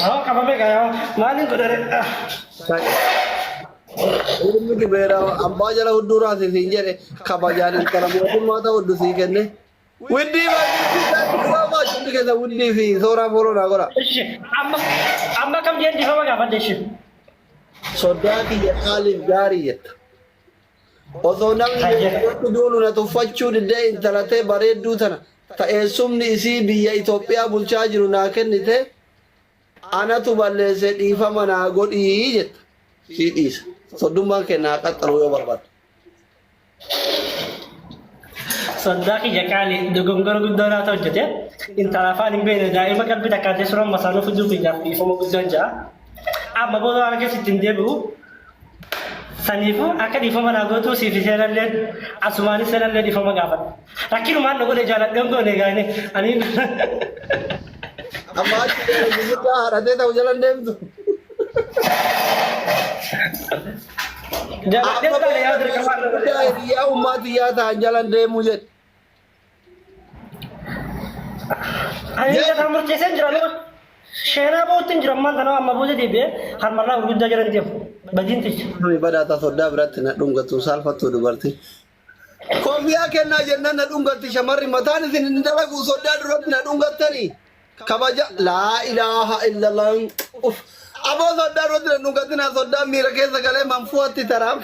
Oh, kabame kaya malin ko dere. Ilmi beera abbaa jala hudduu raasee siin jedhe kabajaan intala mootummaa ta'u hudduu sii kenne. Widdii baay'ee hundi keessa widdii fi sooraa fooloo naa godha. Amma kam jeen difama gaafadhe shi. Sodaa kiyya qaaliif gaarii jetta. Osoo namni duulu na tuffachuu diddee intalatee bareedduu tana ta'eessumni isii biyya Itoophiyaa bulchaa jiru naa kennite anatu balleesse dhiifama naa godhii jetta. Sii dhiisa. Soddummaan kennaa qaxxaluu yoo barbaadu. Sodaa kiyya qaali dogongora guddoo naa ta'u hojjete. Intala afaan hin beekne daa'ima qalbii takkaatee suuraan masaanuu fiduu kiyyaaf dhiifama guddoon ja'a. Amma booda waan keessatti hin deebi'u. Sanifu akka dhiifama naa gootuu siif seenallee asumaanis seenallee dhiifama gaafadha. Rakkinumaan na godhe jaaladhaan goone gaane ani. Amma achi gurguddaa haadhatee ta'u jala deemtu. Jaaladhaan taane yaa dirqamaa. Yaa ummaati yaa ta'an jala deemu jedhe. Ani kan murteessee jira nama. Sheenaa booddeen jira ammaan tanaa amma booda deebi'ee harmarraa gurguddaa jiran deemu. Bajintichi. Nami badhaata soddaa biratti na dhungattu saalfattu dubartii. Koofiyaa kennaa jennaan na dhungatti shamarri mataan isin hin dalagu soddaa duratti na dhungattanii. Kabaja laa ilaaha illallah. Aboo soddaa duratti na dhungatti na soddaa miira keessa galee manfuutti taraaf.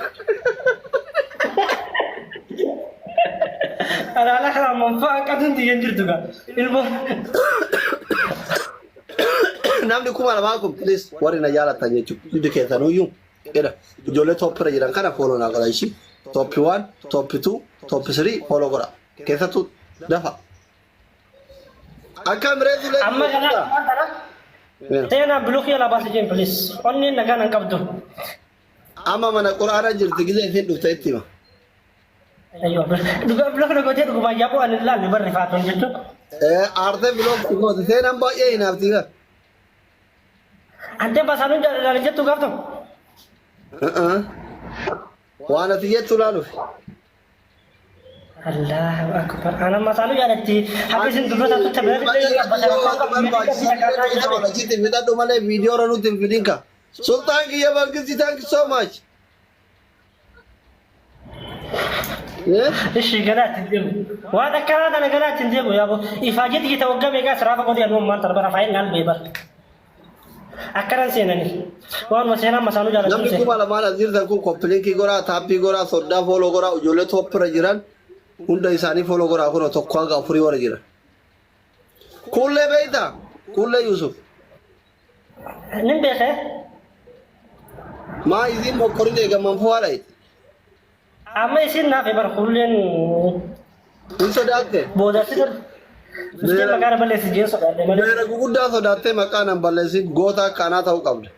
Alaala kanaa manfuu akka tunti hin jirtu gaa. Ilmoo. Namni kuma lamaa kun please warri na jaalatan jechuudha. Hiddi keessanuyyuu. Eda ijoollee tooppira jiran kana fooloo naa godha ishii. Tooppi 1, tooppi 2, tooppi 3 fooloo godha. Keessattuu dafa. Akka mireessu Amma kana seenaa bilookii alaa baasii jeen please. Onni nagaan hin qabdu. Amma mana quraana jirti gizee isin dhufte itti hima. Ayyoo bilookii gootee dhugumaa yaaboo ani ilaalle barri faatuun jechuudha. Aartee bilookii gooti seenaan baay'ee hinaafti gaa. Ante basaanuu jaalala jettu gaaftu. Waan ati jettu laaluuf. Allahu akbar. Ana masaanuu jaalatti. Habisin dubbata tutte Achitti fidadhu malee viidiyoora nuti hin fidin ka. Sultaan kiyya Bangisi, thank you so much. Ishi gadaatti hin deemu. Waan akkanaa kana gadaatti hin deemu yaaboo. Ifaajeti gita waggaa beekaa siraafa qotii aduun maal tarbara faayil naan beebar. Akkanan seenanii waan seenaan masaanuu jaalatu. Namni kuma lamaan as jirtan kun kompiiliinkii goraa, taappii goraa, soddaa fooloo goraa, ijoollee tooppira jiran hunda isaanii fooloo goraa kun tokko hanga afurii warra jiran. Kullee beeytaa? Kullee Yusuf. Nin beekee? Maa isiin mokkorin eegaman fu'aadha. Amma isin naaf bar kulleen. Kun sodaatte? Boodatti dur. Bistee maqaan balleessi jeen sodaadhe malee. Beera guguddaa sodaattee maqaan hin balleessin goota akkanaa ta'uu qabda.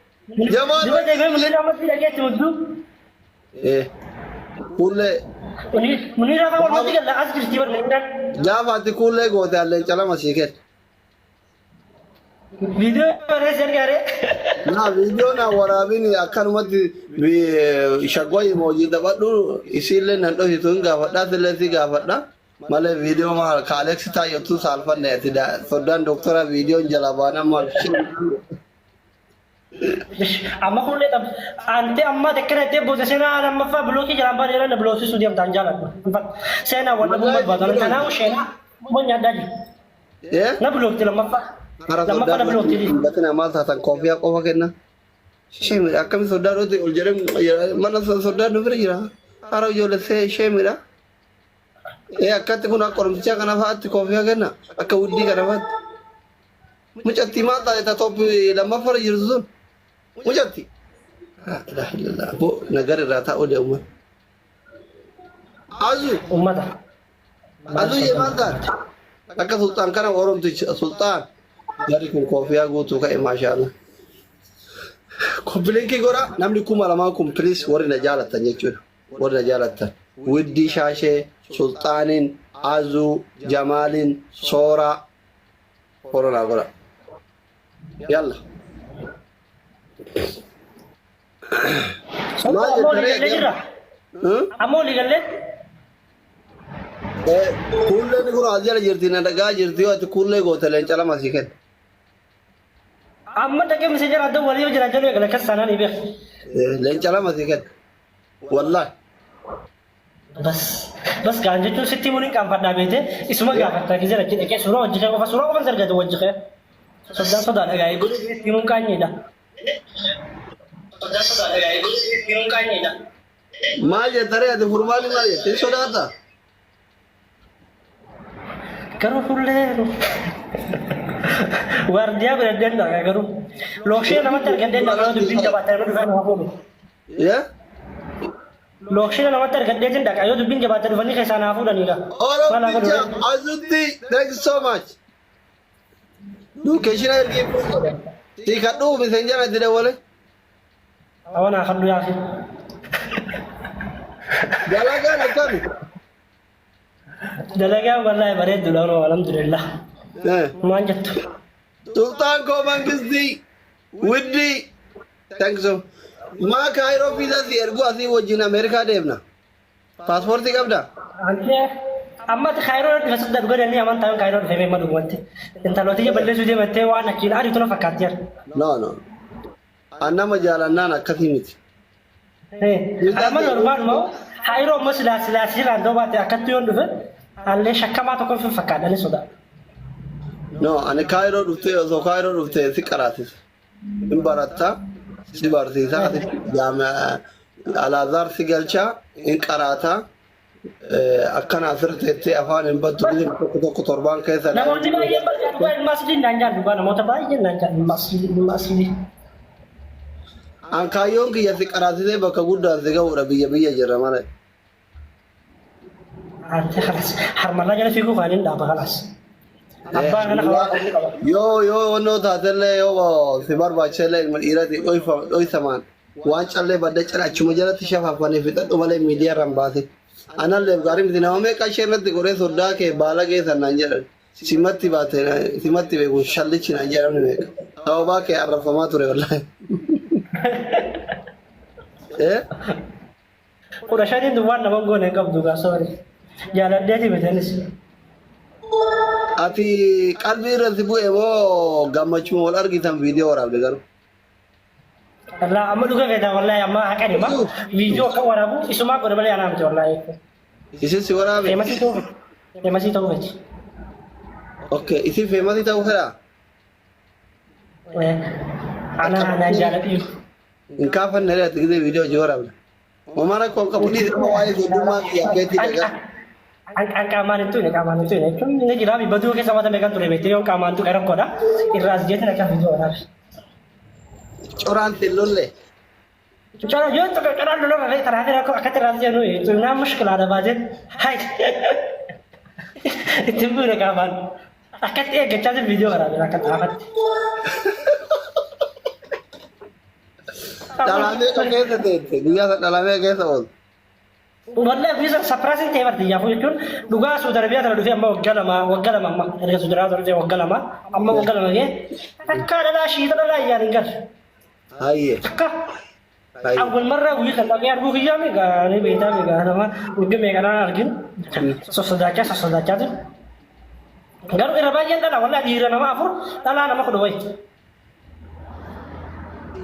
Jamaan. Dibata eegalee mul'ata ammatti dhageetti mudduu. Kullee. Munii raafaa walumatti galla as jirti bar mul'atan. Gaafaatti kullee goote alleen calama sii kenna. Viidiyoo barees ergaare. Naa viidiyoo naa waraabin akkanumatti shaggooyi moojii dabadhu isiillee nan dhohitu hin gaafadhaa sillee si gaafadha. Malee viidiyoo maal kaaleeksi taayyattuu saalfanne ati soddaan doktora viidiyoon jala baanaan maal. Amma kullee tab ante amma tekkana ittee booda seenaa lammaffaa bilookii jalaan baadhee irra biloosisuu deemtaan jaaladha. Seenaa wal dhabuu barbaadu. Kanaafuu sheenaa bonya addaa jiru. Na bilookti lammaffaa. Lammaffaa na bilookti. Batina maal taatan koofiyaa qofa kenna. Sheemidha akkami soddaan ol jedhee mana soddaan nu bira jira. Hara ijoollee sheemidha. Akkatti kun akka oromtichaa kana fa'aatti koofiyaa kenna. Akka wuddii kana fa'aatti. Mucatti maal taate tooppi lammaffaa jirtu sun. Mucatti. Nagar irraa taa'uu deemu. Azu. Ummata. Azu jee maal taate? Akka sultaan kana oromticha sultaan. Gari kun koofiyaa guutuu ka'e maashaallah. Kompiiliinkii godha namni kuma lamaa kun piliis warri na jaalatan jechuudha. Warri na jaalatan. Widdii shaashee, sultaaniin, azuu, jamaaliin, sooraa. Koronaa godha. Yalla. Ammoo liigallee? Kulleen kun as jala jirti na dhagaa jirti yoo ati kullee goote leenca lama sii kenna. amma dhaqee miseejara adda walii jira jaluu eegala kas sanaan ni beek. Leenca lama si kenna. Wallahi. Bas gaan jechuun sitti muliin qaanfadhaa beete isuma gaafataa kizira achi dhaqee suuraa hojjetee qofa suuraa qofan sargate wajjikee. Sodaa dhagaa eeguun ittiin kaanyedha. Sodaa dhagaa eeguun ittiin kaanyedha. Maal jettare ati furmaali maal jettee sodaata? Garuu fulleeru. Waardiyaa biradeen dhagaa garuu. Looshee namatti argadeen dhagaa dubbiin jabaatee dhufee nama fuudhu. Yaa? Looshee namatti argadeen dhagaa yoo dubbiin jabaatee dhufanii keessaa naa fuudhanidha. Oromicha Azutti, thank you so much. Location ergee fuudha. Si kadhuu messenjera itti dawwale. Awana kadhu yaa akhi. Dalagaan akkami? Dalagaan wallahi bareeddu laanoo alhamdulillah. Maan jettu? Sultaan koo mangistii widdi thank you. Maa kaayiroo fiizaa si ergu asii wajjin Ameerikaa deemna. Paaspoortii qabda? Amma kaayiroo dhufa sadda godhanii amantaa yoon kaayiroo dhufee beekma dhugumatti. Intalootii balleessuu deemattee waan akkiin adii tuna fakkaatti jira. No. Annama jaalannaan akkasii miti. Amma normaadhuma kaayiroo ammoo silaasiraan doo baate akkatti yoon dhufe allee shakkamaa tokko fi fakkaadhanii sodaa. No, ani kaayiroo dhuftee osoo kaayiroo dhuftee si qaraasisa. Hin baratta si barsiisa Alaazaar si galchaa hin qaraataa. Akkana asirratti afaan hin battu tokko torbaan keessa. Namoonni baay'een barbaadu masjidii naan jaallu namoota baay'een naan jaallu masjidii. An kaayyoon kiyya si qaraasisee bakka guddaan si ga'uudha biyya jirra malee. Ante khalas harmalla jala fiiguu kan hin dhaaba khalas. Abbaan kana hawaa qonni qaba. Yoo wannoo taatellee yoo si barbaachisellee ilma dhiirati dhoysamaan waan callee badda cala achuma jalatti shafaafanii fixadhu malee miidiyaa irraan baase. Anallee gaarii miti nama meeqa ishee irratti goree soddaa kee baala geessan naan jedhan simatti beeku shallichi naan jedhamni meeqa sababaa kee arrafamaa ture wallahi. Kudha shaniin duwwaan nama goone hin qabdu gaa soori jaaladheeti bitanis. Ati qalbii irratti bu'e moo gammachuma wal argitan viidiyoo waraabde garuu. Allah amma dhuga feda wallahi amma haqani ma video ka warabu isuma ko dabale ana amte wallahi Isin si waraabe? Famasi to vechi. Okay, isin famasi tahu fera? Ana jalabi. In kafan nere ati gede video jo waraabde. Mamara ko ka budi ko wae ko duma ya keti daga. An kaman itu ne kun ne jira bi badu ke sama ta megan ture bete yon kaman tu karam koda irras jete na ka video warabe. Coran tillolle. Cara yo to cara lolo ka terakhir aku akan terasa nu itu na muskil ada budget. Hai. Itu pun kapan. Akan gacha video warabe akan akan. Dalamnya kayak gitu, dia dalamnya kayak gitu. Wallahi bisa surprising tebar dia aku itu duga saudara biasa lalu dia mau galama amma ada saudara dia galama amma galama ya takkan ada sih ada ya ringkas Iya. Awal marra gue kan tak yaar gue ya mega ini beta mega nama gue mega na argin saudara tuh garu era bagian dah wallahi dira nama afur tala nama kedua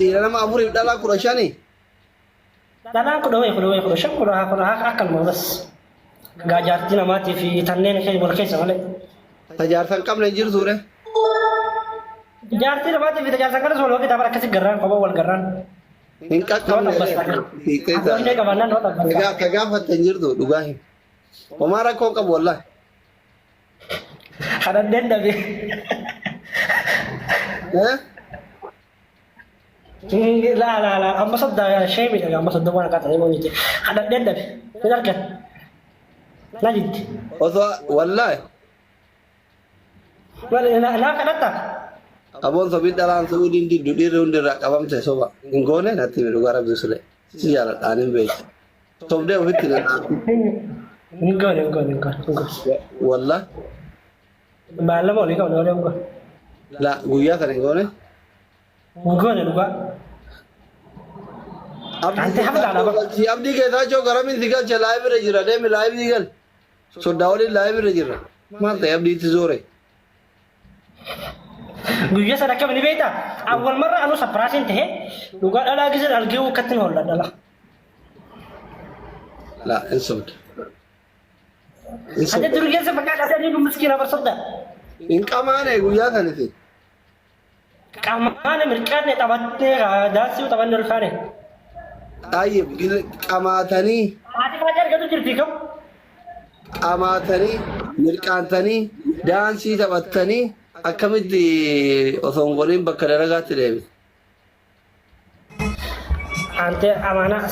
Dira nama afur dala kurashani Dana kedua syak akan mau bas gajarti nama TV tannen kayak boleh kayak sama leh Tajar sangkam lenjir sore Jarti nama TV tajar sangkam solo kita para kasih geran kau wal geran Ingkat kamu aku ini kawanan no tak kagak tenjir tuh dugahin Pemara kok ka bola ada denda bi La, amma sadda shay bi daga amma sadda wana kata mo niti. Ada denda bi. Benar kan? Lanjut. Oso wallahi Na kanata. Abon sobi dalam suudin di dudir undir kabam te soba. Ngone nati be lugara bisule. Siyara anin be. Sobde witina. Ngone. Wallahi. Malam mo ni kau nore ngo. La guya kan ngone. Ngone lupa. Ante hamda na ba. Si abdi ke tha jo garamin digal che live re jira de me live digal. So dawli live re jira. Mal te abdi tizore. Guyya sana kami ni beta. Awal marra anu saprasin teh. Lugar ala gizan algeu katin holla dala. لا انصبر Ada durugya sa pagka kasi ni miskin apa sadda. إن كمان يقول يا ثالثي Kamane mirkan ne tabatne dasi taban nurfane. طيب قماتني Ati pajar gadu jirti kam. قماتني مركانتني دانسي تبتني أكمدي أثنقولين بكرة رجعت ليه Ante amana